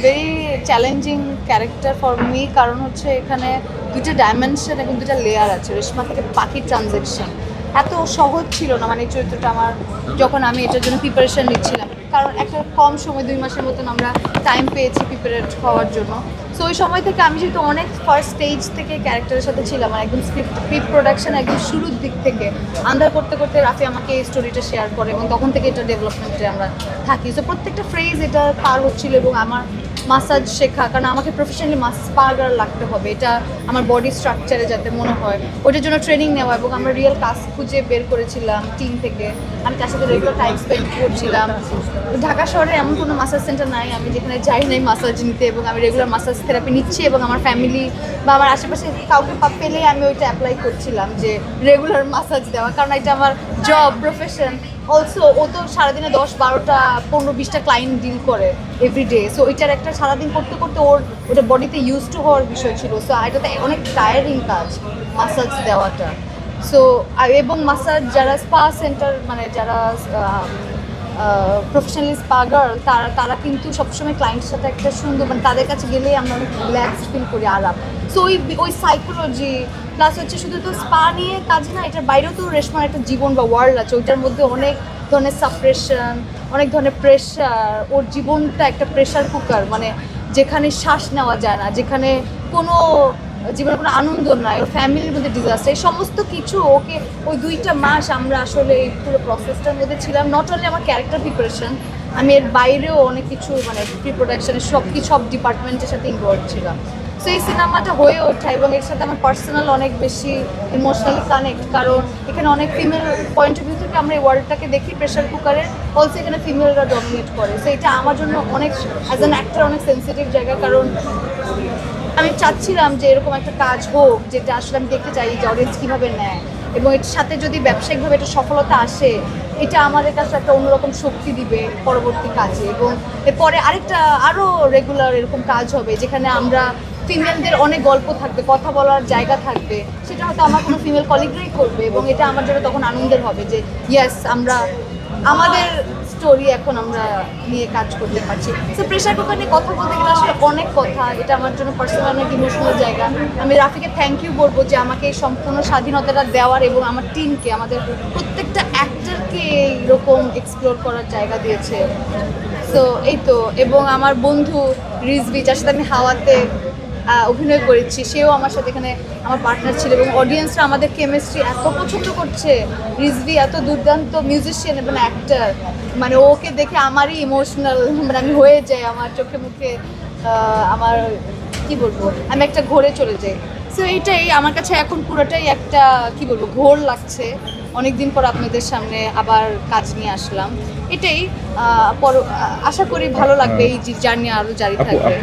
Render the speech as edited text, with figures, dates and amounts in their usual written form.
Very challenging character for me, কারণ হচ্ছে এখানে দুইটা ডাইমেনশন এবং দুইটা লেয়ার আছে। রেশমা থেকে পাখির ট্রানজ্যাকশন এত সহজ ছিল না, মানে এই চরিত্রটা আমার যখন আমি এটার জন্য প্রিপারেশন নিচ্ছিলাম, কারণ একটা কম সময় 2 মাসের মতন আমরা টাইম পেয়েছি প্রিপারেট হওয়ার জন্য। সো ওই সময় থেকে আমি যেহেতু অনেক ফার্স্ট স্টেজ থেকে ক্যারেক্টারের সাথে ছিলাম, মানে একদম স্ক্রিপ্ট প্রোডাকশন একদম শুরুর দিক থেকে আন্দার করতে করতে রাফি আমাকে এই স্টোরিটা শেয়ার করে এবং তখন থেকে এটা ডেভেলপমেন্টে আমরা থাকি। সো প্রত্যেকটা ফ্রেজ এটা পার হচ্ছিল এবং আমার মাসাজ শেখা, কারণ আমাকে প্রফেশনালি স্পাগার লাগতে হবে, এটা আমার বডি স্ট্রাকচারে যাতে মনে হয়, ওইটার জন্য ট্রেনিং নেওয়া। এবং আমরা রিয়েল কাজ খুঁজে বের করেছিলাম টিম থেকে, আমি তার সাথে রেগুলার টাইম স্পেন্ড করছিলাম। ঢাকা শহরে এমন কোনো মাসাজ সেন্টার নাই আমি যেখানে যাই নাই মাসাজ নিতে, এবং আমি রেগুলার মাসাজ থেরাপি নিচ্ছি এবং আমার ফ্যামিলি বা আমার আশেপাশে কাউকে পেলে আমি ওইটা অ্যাপ্লাই করছিলাম যে রেগুলার মাসাজ দেওয়া, কারণ এটা আমার জব প্রফেশন। অলসো ও তো সারাদিনে 10-12টা 15-20টা ক্লায়েন্ট ডিল করে এভরিডে। সো ওইটার একটা সারাদিন করতে করতে ওটা বডিতে ইউজ টু হওয়ার বিষয় ছিল। সো এটাতে অনেক টায়ারিং কাজ মাসাজ দেওয়াটা। সো এবং মাসাজ যারা স্পা সেন্টার, মানে যারা প্রফেশনালি স্পা গার্ল, তারা কিন্তু সবসময় ক্লায়েন্টের সাথে একটা সুন্দর, মানে তাদের কাছে গেলেই আমরা অনেক রিল্যাক্স ফিল করি, আরাম। সো ওই সাইকোলজি প্লাস হচ্ছে শুধু তো স্পা নিয়ে কাজ না, এটার বাইরেও তো রেশমার একটা জীবন বা ওয়ার্ল্ড আছে, ওইটার মধ্যে অনেক ধরনের সাপ্রেশন, অনেক ধরনের প্রেশার। ওর জীবনটা একটা প্রেশার কুকার, মানে যেখানে শ্বাস নেওয়া যায় না, যেখানে কোনো জীবনে কোনো আনন্দ নাই, ওর ফ্যামিলির মধ্যে ডিজাস্টার, এই সমস্ত কিছু ওকে ওই 2টা মাস আমরা আসলে এই পুরো প্রসেসটার মধ্যে ছিলাম। নট অনলি আমার ক্যারেক্টার প্রিপারেশন, আমি এর বাইরেও অনেক কিছু, মানে প্রি প্রোডাকশনের সব ডিপার্টমেন্টের সাথে ইনভলভ ছিলাম। সো এই সিনেমাটা হয়ে ওঠা এবং এর সাথে আমার পার্সোনাল অনেক বেশি ইমোশনালি কানেক্ট, কারণ এখানে অনেক ফিমেল পয়েন্ট অফ ভিউ থেকে আমরা এই ওয়ার্ল্ডটাকে দেখি প্রেশার কুকারের, অলসো এখানে ফিমেলরা ডমিনেট করে। সো এটা আমার জন্য অনেক অ্যাজ অ্যান অ্যাক্টর অনেক সেন্সিটিভ জায়গা, কারণ আমি চাচ্ছিলাম যে এরকম একটা কাজ হোক যেটা আসলে আমি দেখতে চাই যে অডিয়েন্স কীভাবে নেয়, এবং এর সাথে যদি ব্যবসায়িকভাবে একটা সফলতা আসে, এটা আমাদের কাছে একটা অন্যরকম শক্তি দিবে পরবর্তী কাজে। এবং এরপরে আরও রেগুলার এরকম কাজ হবে যেখানে আমরা ফিমেলদের অনেক গল্প থাকবে, কথা বলার জায়গা থাকবে, সেটা হয়তো আমার কোনো ফিমেল কলিগরাই করবে, এবং এটা আমার জন্য তখন আনন্দের হবে যে ইয়েস, আমরা আমাদের স্টোরি এখন আমরা নিয়ে কাজ করতে পারছি। সো প্রেশার কুকার নিয়ে কথা বলতে গেলে আসলে অনেক কথা, এটা আমার জন্য পার্সোনাল অনেক ইমোশনাল জায়গা। আমি রাফিকে থ্যাংক ইউ বলবো যে আমাকে এই সম্পূর্ণ স্বাধীনতাটা দেওয়ার এবং আমার টিমকে, আমাদের প্রত্যেকটা অ্যাক্টরকে এইরকম এক্সপ্লোর করার জায়গা দিয়েছে। সো এই তো, এবং আমার বন্ধু রিজভি, যার সাথে আমি হাওয়াতে অভিনয় করেছি, সেও আমার সাথে এখানে আমার পার্টনার ছিল, এবং অডিয়েন্সরা আমাদের কেমিস্ট্রি এত পছন্দ করছে। রিজভি এত দুর্দান্ত মিউজিশিয়ান এবং অ্যাক্টার, মানে ওকে দেখে আমারই ইমোশনাল, মানে আমি হয়ে যাই, আমার চোখে মুখে আমার কি বলবো, আমি একটা ঘোরে চলে যাই। সো এইটাই আমার কাছে এখন পুরোটাই একটা কি বলবো ঘোর লাগছে। অনেকদিন পর আপনাদের সামনে আবার কাজ নিয়ে আসলাম, এটাই আশা করি ভালো লাগবে, এই জার্নি আরও জারি থাকবে।